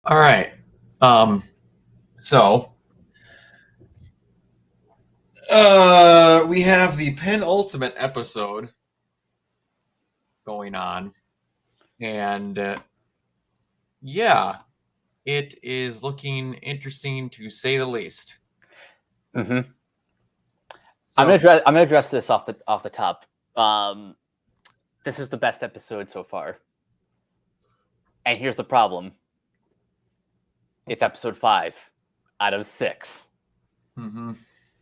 All right. So we have the penultimate episode going on, and yeah, it is looking interesting to say the least. Mm-hmm. So I'm gonna address this off the top. This is the best episode so far, and here's the problem: it's episode 5 out of 6. mhm.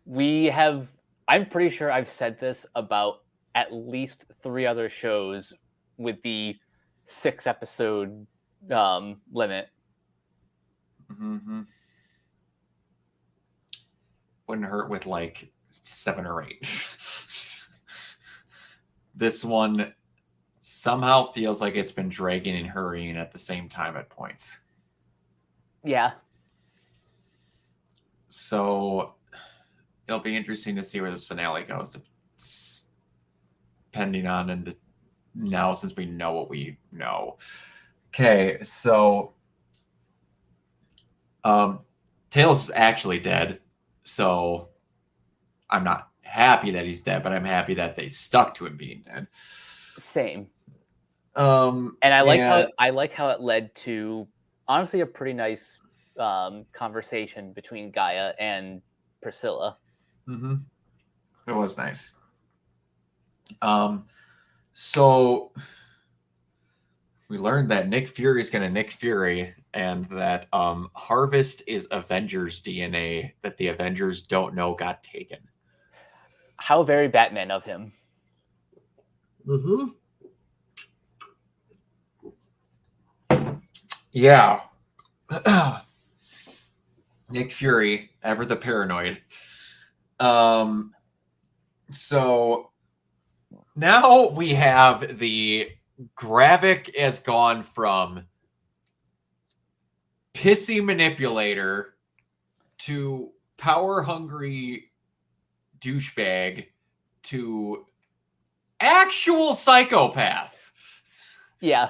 We have. I'm pretty sure I've said this about at least 3 other shows with the 6-episode limit. Mm-hmm. Wouldn't hurt with like 7 or 8. This one somehow feels like it's been dragging and hurrying at the same time at points. Yeah. So it'll be interesting to see where this finale goes, depending on and now since we know what we know. Okay, so Talos is actually dead, so I'm not happy that he's dead, but I'm happy that they stuck to him being dead. Same. And I like how it led to honestly a pretty nice conversation between Gaia and Priscilla. Mm-hmm. It was nice. So we learned that Nick Fury is going to Nick Fury, and that Harvest is Avengers DNA that the Avengers don't know got taken. How very Batman of him. Mm-hmm. Yeah. Nick Fury, ever the paranoid. So now we have the Gravik has gone from pissy manipulator to power hungry douchebag to actual psychopath. Yeah.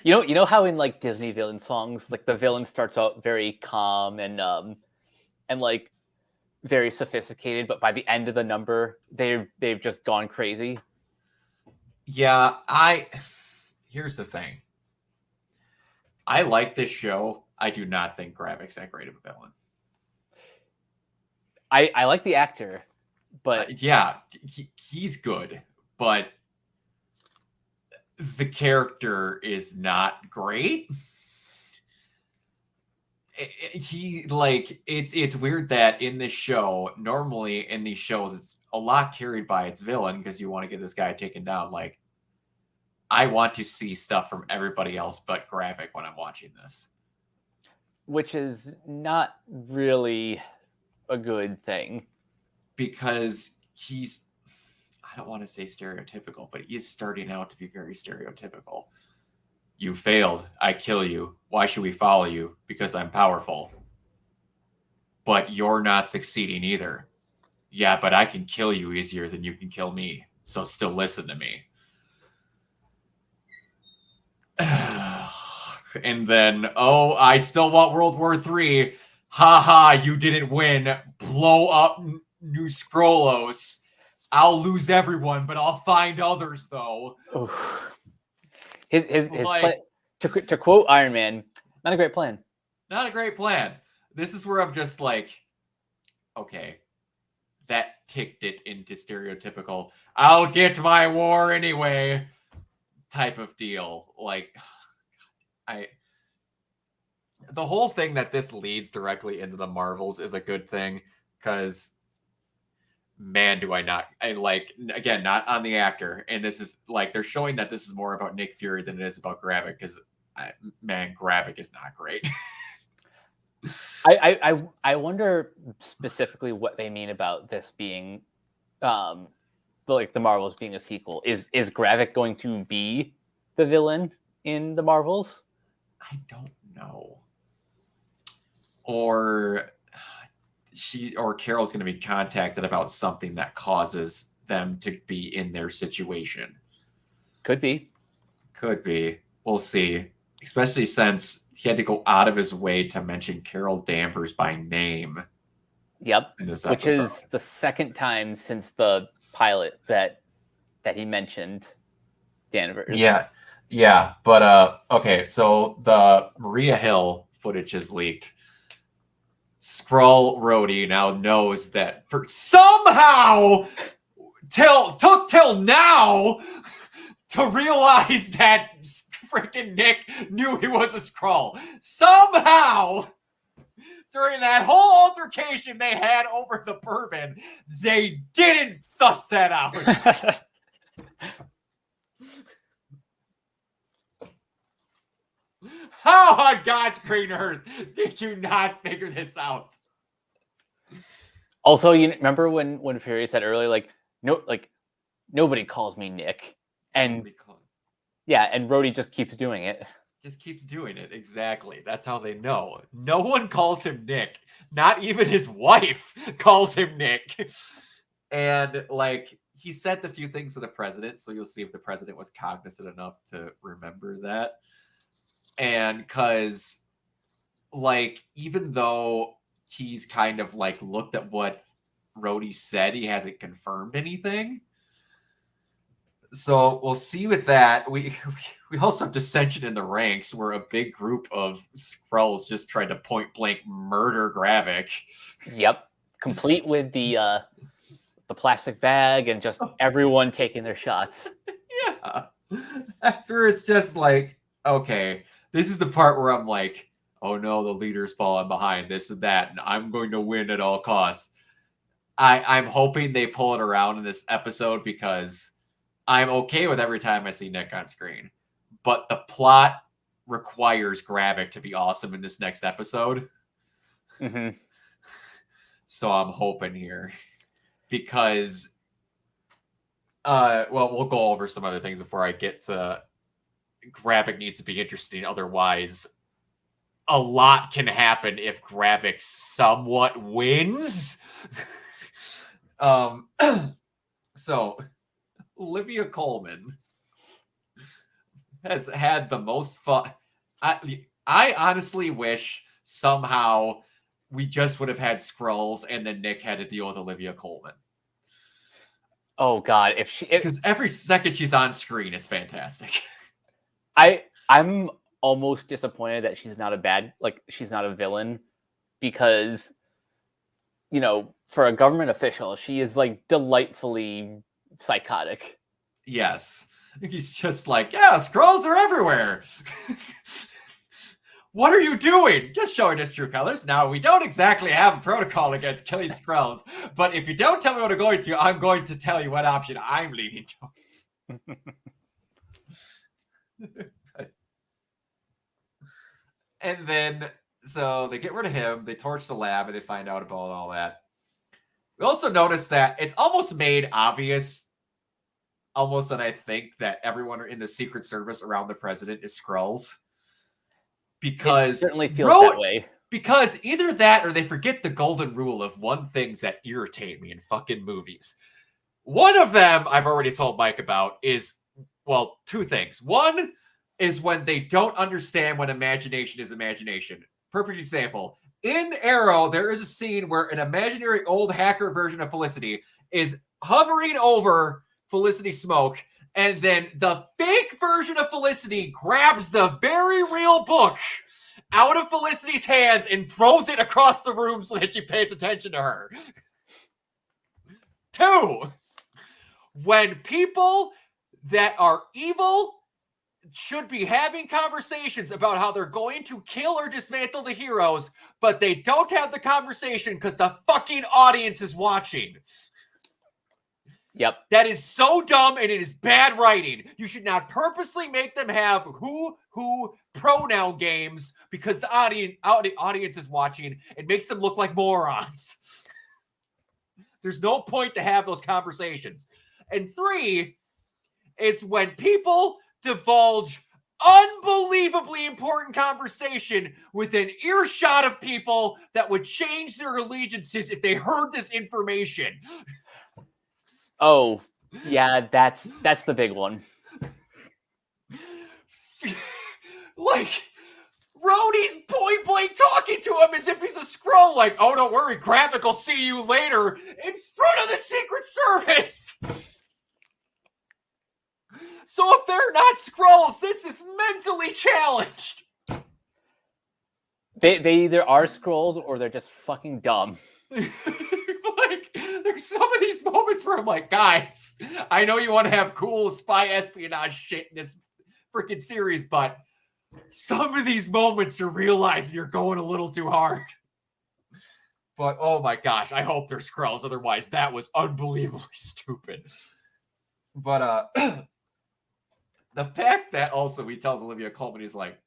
You know how in like Disney villain songs, like the villain starts out very calm and like very sophisticated, but by the end of the number, they've just gone crazy. Yeah, here's the thing. I like this show. I do not think Gravik's that great of a villain. I like the actor, but yeah, he's good, but the character is not great. It's weird that in this show, normally in these shows, it's a lot carried by its villain because you want to get this guy taken down. Like, I want to see stuff from everybody else but Gravik when I'm watching this, which is not really a good thing because he's, I don't want to say stereotypical, but he is starting out to be very stereotypical. You failed. I kill you. Why should we follow you? Because I'm powerful. But you're not succeeding either. Yeah, but I can kill you easier than you can kill me. So still listen to me. And then, oh, I still want World War III. Haha, you didn't win. Blow up New Scrollos. I'll lose everyone, but I'll find others, though. His like, plan, to quote Iron Man, not a great plan. Not a great plan. This is where I'm just like, okay, that ticked it into stereotypical, I'll get my war anyway type of deal. Like, the whole thing that this leads directly into the Marvels is a good thing, because man, do I like, again, not on the actor. And this is like, they're showing that this is more about Nick Fury than it is about Gravik, because man, Gravik is not great. I wonder specifically what they mean about this being like the Marvels being a sequel. Is Gravik going to be the villain in the Marvels? I don't know. Or Carol's going to be contacted about something that causes them to be in their situation. Could be. We'll see. especially since he had to go out of his way to mention Carol Danvers by name Yep. in this Which episode. is the second time since the pilot that he mentioned Danvers. Yeah, but okay, so the Maria Hill footage is leaked. Skrull Rhodey now knows that for somehow took till now to realize that freaking Nick knew he was a Skrull. Somehow, during that whole altercation they had over the bourbon, they didn't suss that out. How on God's green earth did you not figure this out? Also, you remember when Fury said earlier, like nobody calls me Nick, and yeah, and Rhodey just keeps doing it. Just keeps doing it. Exactly. That's how they know. No one calls him Nick. Not even his wife calls him Nick. And like he said the few things to the president, so you'll see if the president was cognizant enough to remember that. And because like even though he's kind of like looked at what Rhodey said, he hasn't confirmed anything. So we'll see with that. We also have dissension in the ranks where a big group of Skrulls just tried to point blank murder Gravik. Yep, complete with the plastic bag and just everyone taking their shots. Yeah, that's where it's just like, okay, this is the part where I'm like, oh no, the leader's falling behind this and that, and I'm going to win at all costs. I'm hoping they pull it around in this episode because I'm okay with every time I see Nick on screen. But the plot requires Gravik to be awesome in this next episode. Mm-hmm. So I'm hoping here. Because, well, we'll go over some other things before I get to Gravik needs to be interesting. Otherwise, a lot can happen if Gravik somewhat wins. So Olivia Colman has had the most fun. I honestly wish somehow we just would have had Skrulls and then Nick had to deal with Olivia Colman. Oh God, because every second she's on screen, it's fantastic. I'm almost disappointed that she's not a villain, because, you know, for a government official, she is like delightfully psychotic. Yes. He's just like, yeah, Skrulls are everywhere. What are you doing? Just showing us true colors. Now, we don't exactly have a protocol against killing Skrulls, but if you don't tell me what I'm going to tell you what option I'm leaning towards. And then, so they get rid of him, they torch the lab, and they find out about all that. We also notice that it's almost made obvious, almost that I think that everyone in the Secret Service around the president is Skrulls. Because it certainly feels that way. Because either that or they forget the golden rule of one things that irritate me in fucking movies. One of them I've already told Mike about is, well, two things. One is when they don't understand when imagination is imagination. Perfect example. In Arrow, there is a scene where an imaginary old hacker version of Felicity is hovering over Felicity Smoke, and then the fake version of Felicity grabs the very real book out of Felicity's hands and throws it across the room so that she pays attention to her. Two, when people that are evil should be having conversations about how they're going to kill or dismantle the heroes, but they don't have the conversation because the fucking audience is watching. Yep. That is so dumb, and it is bad writing. You should not purposely make them have who pronoun games because the audience is watching. It makes them look like morons. There's no point to have those conversations. And three is when people divulge unbelievably important conversation within earshot of people that would change their allegiances if they heard this information. Oh, yeah, that's the big one. like, Rhodey's point blank talking to him as if he's a Skrull, like, oh, don't worry, Gravik will see you later in front of the Secret Service. So if they're not Skrulls, this is mentally challenged. They either are Skrulls or they're just fucking dumb. Like, there's some of these moments where I'm like, guys, I know you want to have cool spy espionage shit in this freaking series, but some of these moments you're realizing you're going a little too hard. But oh my gosh, I hope they're Skrulls. Otherwise, that was unbelievably stupid. But the fact that also he tells Olivia Colman, he's like,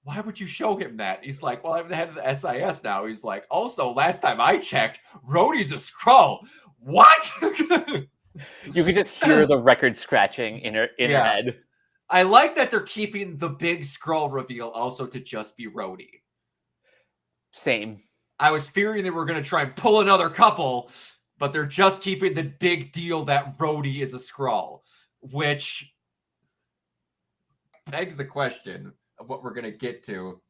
why would you show him that? He's like, well, I'm the head of the SIS now. He's like, also, last time I checked, Rhodey's a Skrull. What? You can just hear the record scratching in her head. I like that they're keeping the big Skrull reveal also to just be Rhodey. Same. I was fearing they were going to try and pull another couple, but they're just keeping the big deal that Rhodey is a Skrull, which begs the question of what we're going to get to.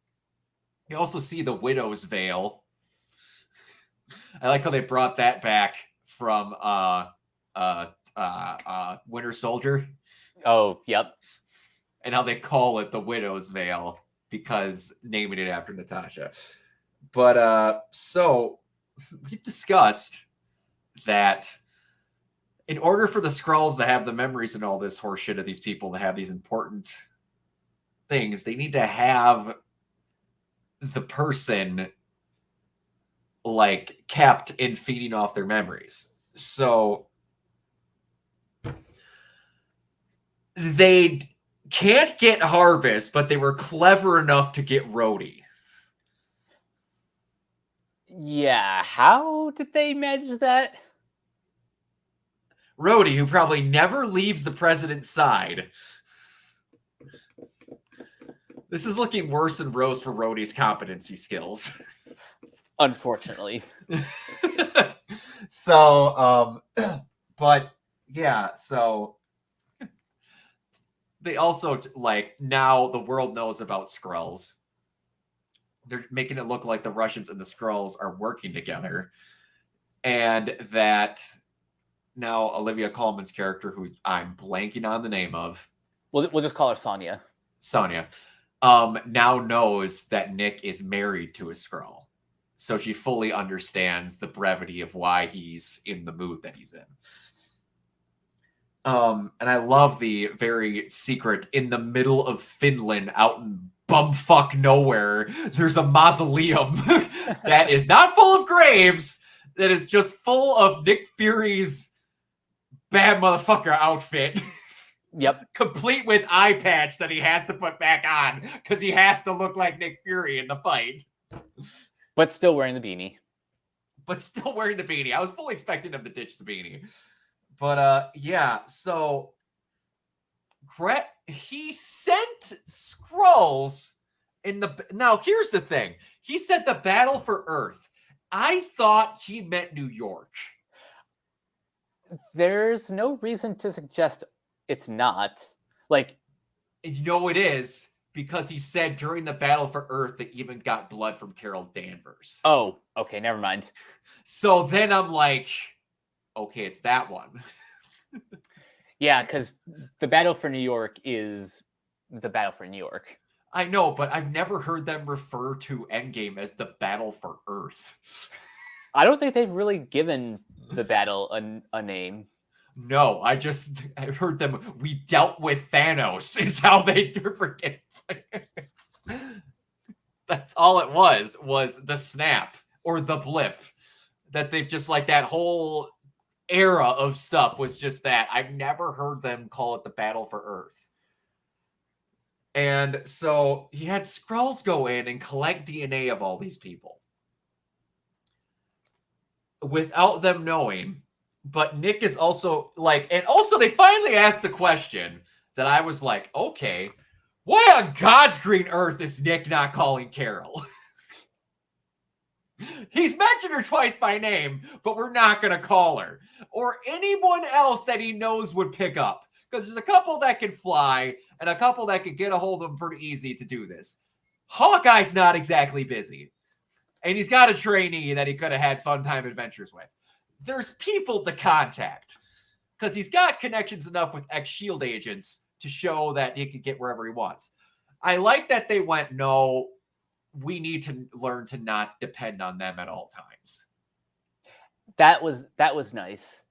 You also see the Widow's Veil. I like how they brought that back from Winter Soldier. Oh, yep. And how they call it the Widow's Veil because naming it after Natasha. But so we've discussed that in order for the Skrulls to have the memories and all this horseshit of these people to have these important things, they need to have the person like kept in feeding off their memories. So they can't get Harvest, but they were clever enough to get Rhodey. Yeah, how did they manage that? Rhodey, who probably never leaves the president's side. This is looking worse than Rose for Rhodey's competency skills. Unfortunately. So, but yeah, so they also, like, now the world knows about Skrulls. They're making it look like the Russians and the Skrulls are working together. And that now Olivia Colman's character, who I'm blanking on the name of. We'll just call her Sonya. Sonya. Now knows that Nick is married to a Skrull. So she fully understands the brevity of why he's in the mood that he's in. And I love the very secret, in the middle of Finland, out in bumfuck nowhere, there's a mausoleum that is not full of graves, that is just full of Nick Fury's bad motherfucker outfit. Yep. Complete with eye patch that he has to put back on because he has to look like Nick Fury in the fight. But still wearing the beanie. I was fully expecting him to ditch the beanie. But yeah, so he sent Skrulls in the... Now, here's the thing. He said the battle for Earth. I thought he meant New York. There's no reason to suggest it's not. Like, you know it is, because he said during the battle for Earth they even got blood from Carol Danvers. Oh, okay, never mind. So then I'm like, okay, it's that one. Yeah, because the battle for New York is the battle for New York. I know, but I've never heard them refer to Endgame as the battle for Earth. I don't think they've really given the battle a name. No, I heard them. We dealt with Thanos is how they freaking. That's all it was the snap or the blip. That they've just like that whole era of stuff was just that. I've never heard them call it the battle for Earth. And so he had Skrulls go in and collect DNA of all these people without them knowing. But Nick is also like, and also they finally asked the question that I was like, okay, why on God's green earth is Nick not calling Carol? He's mentioned her twice by name, but we're not going to call her. Or anyone else that he knows would pick up. because there's a couple that can fly and a couple that can get a hold of them pretty easy to do this. Hawkeye's not exactly busy. And he's got a trainee that he could have had fun time adventures with. There's people to contact because he's got connections enough with ex-SHIELD agents to show that he could get wherever he wants. I like that they went, no, we need to learn to not depend on them at all times. That was nice.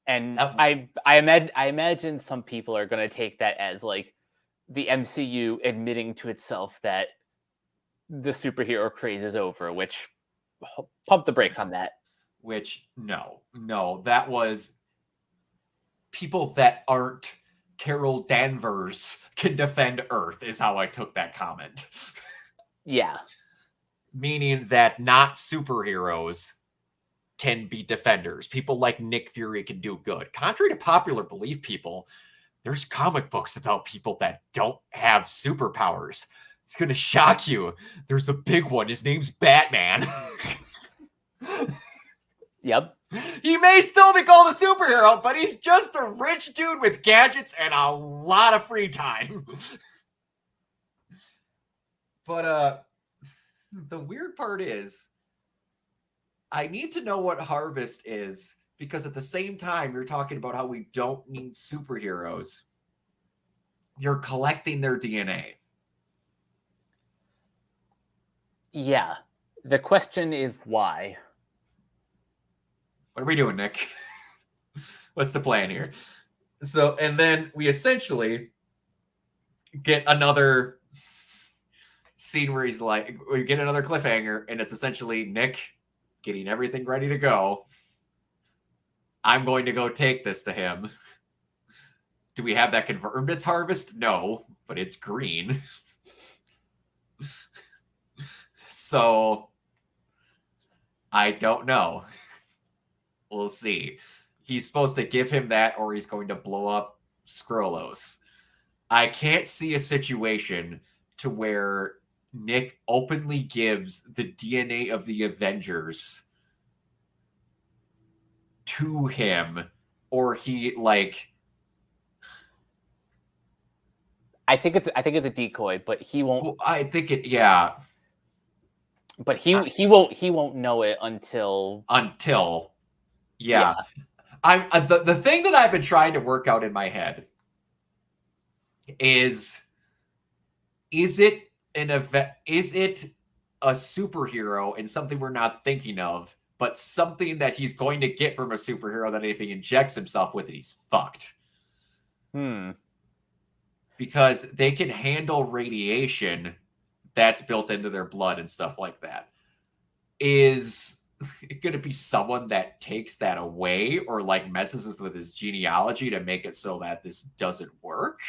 And I imagine some people are going to take that as like the MCU admitting to itself that the superhero craze is over, which pump the brakes on that. Which, no, that was people that aren't Carol Danvers can defend Earth is how I took that comment. Yeah. Meaning that not superheroes can be defenders. People like Nick Fury can do good. Contrary to popular belief, people, there's comic books about people that don't have superpowers. It's going to shock you. There's a big one. His name's Batman. Yep. He may still be called a superhero, but he's just a rich dude with gadgets and a lot of free time. But the weird part is I need to know what Harvest is, because at the same time you're talking about how we don't need superheroes. You're collecting their DNA. Yeah. The question is why? What are we doing, Nick? What's the plan here? So, and then we essentially get another scene where he's like, we get another cliffhanger, and it's essentially Nick getting everything ready to go. I'm going to go take this to him. Do we have that confirmed it's Harvest? No, but it's green. So, I don't know. We'll see. He's supposed to give him that, or he's going to blow up Skrullos. I can't see a situation to where Nick openly gives the DNA of the Avengers to him, or he like. I think it's a decoy, but he won't. Well, I think it. Yeah. But he won't know it until. Yeah. I'm the thing that I've been trying to work out in my head is it an event? Is it a superhero and something we're not thinking of, but something that he's going to get from a superhero that if he injects himself with it, he's fucked. Because they can handle radiation that's built into their blood and stuff like that. Is it going to be someone that takes that away or like messes with his genealogy to make it so that this doesn't work?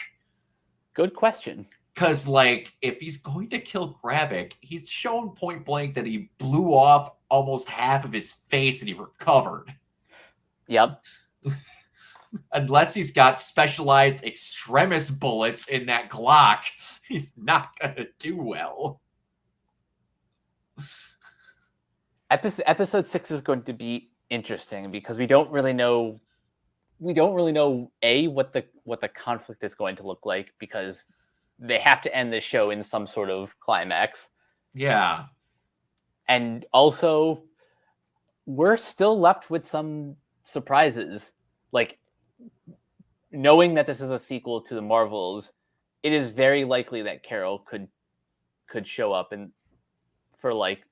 Good question. Because, like, if he's going to kill Gravik, he's shown point blank that he blew off almost half of his face and he recovered. Yep. Unless he's got specialized extremis bullets in that Glock, he's not going to do well. Episode 6 is going to be interesting because we don't really know what the conflict is going to look like, because they have to end this show in some sort of climax. Yeah. And also, we're still left with some surprises. Like, knowing that this is a sequel to the Marvels, it is very likely that Carol could show up for like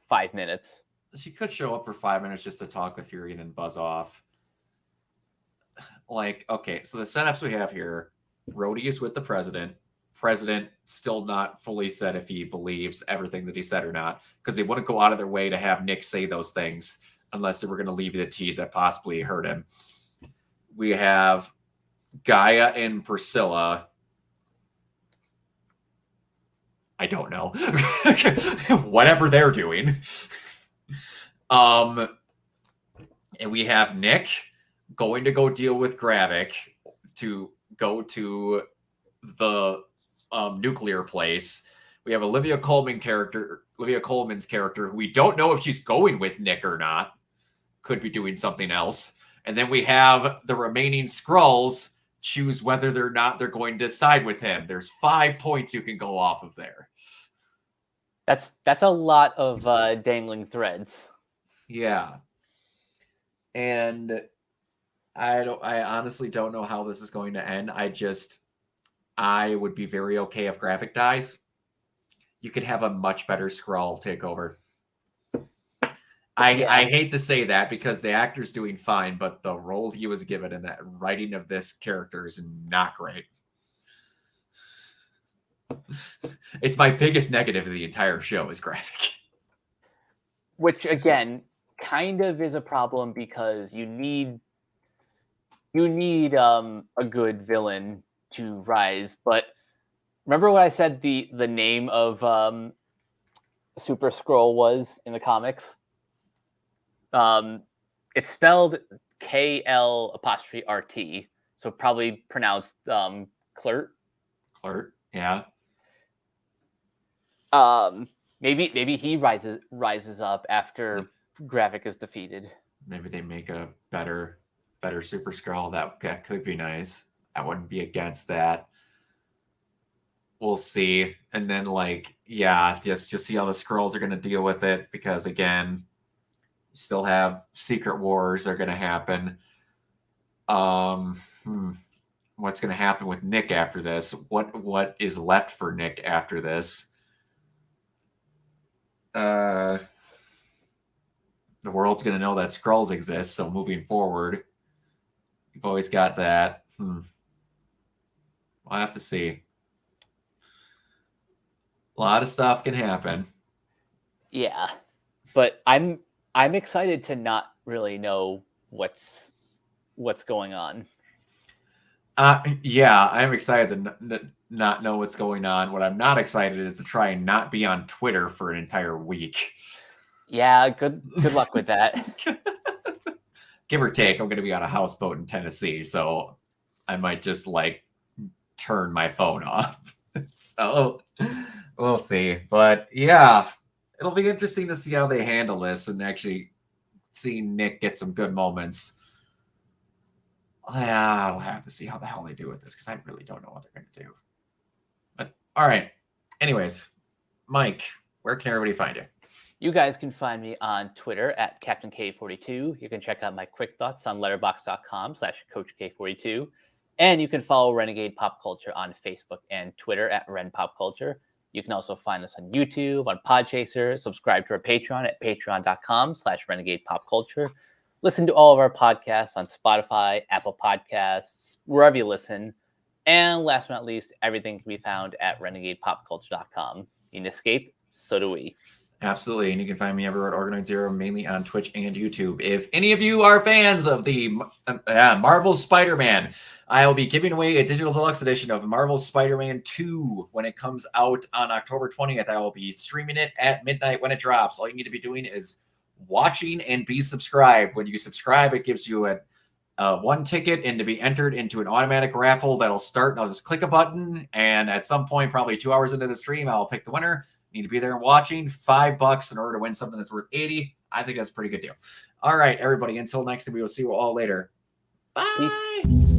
5 minutes. She could show up for 5 minutes just to talk with Fury and then buzz off. Like, okay, so the setups we have here, Rhodey is with the president. President still not fully said if he believes everything that he said or not, because they wouldn't go out of their way to have Nick say those things unless they were going to leave the tease that possibly hurt him. We have Gaia and Priscilla. I don't know. Whatever they're doing. And we have Nick going to go deal with Gravik to go to the nuclear place. We have Olivia Colman's character, who we don't know if she's going with Nick or not. Could be doing something else. And then we have the remaining Skrulls choose whether or not they're going to side with him. There's 5 points you can go off of there. That's a lot of dangling threads. Yeah. And I honestly don't know how this is going to end. I would be very okay if Graphic dies. You could have a much better Skrull take over. I hate to say that because the actor's doing fine, but the role he was given in that writing of this character is not great. It's my biggest negative of the entire show is Graphic. Which again, kind of is a problem because you need a good villain to rise. But remember what I said the name of Super Skrull was in the comics? It's spelled KL''RT, so probably pronounced Kl'rt. Kl'rt, yeah. Maybe he rises up after Graphic is defeated. Maybe they make a better Super Skrull. That could be nice. I wouldn't be against that. We'll see. And then just see how the Skrulls are going to deal with it because again, you still have Secret Wars are going to happen. What's going to happen with Nick after this? What is left for Nick after this? The world's going to know that Skrulls exist, so moving forward, you've always got that. We'll have to see. A lot of stuff can happen. Yeah, but I'm excited to not really know what's going on. Yeah, I'm excited to not know what's going on. What I'm not excited is to try and not be on Twitter for an entire week. Yeah, good luck with that. Give or take, I'm going to be on a houseboat in Tennessee, so I might just turn my phone off. So we'll see. But yeah, it'll be interesting to see how they handle this and actually seeing Nick get some good moments. Yeah, we'll have to see how the hell they do with this because I really don't know what they're going to do. But all right. Anyways, Mike, where can everybody find you? You guys can find me on Twitter at Captain K42. You can check out my quick thoughts on letterboxd.com/CoachK42. And you can follow Renegade Pop Culture on Facebook and Twitter at Ren Pop Culture. You can also find us on YouTube, on Podchaser, subscribe to our Patreon at patreon.com/Renegade Pop Culture. Listen to all of our podcasts on Spotify, Apple Podcasts, wherever you listen. And last but not least, everything can be found at renegadepopculture.com. You can escape, so do we. Absolutely. And you can find me everywhere at Organoid Zero, mainly on Twitch and YouTube. If any of you are fans of the Marvel Spider-Man, I will be giving away a digital deluxe edition of Marvel Spider-Man 2 when it comes out on October 20th. I will be streaming it at midnight when it drops. All you need to be doing is watching and be subscribed. When you subscribe, it gives you one ticket and to be entered into an automatic raffle that'll start. And I'll just click a button. And at some point, probably 2 hours into the stream, I'll pick the winner. Need to be there watching. $5 in order to win something that's worth $80. I think that's a pretty good deal. All right, everybody. Until next time, we will see you all later. Bye. Peace.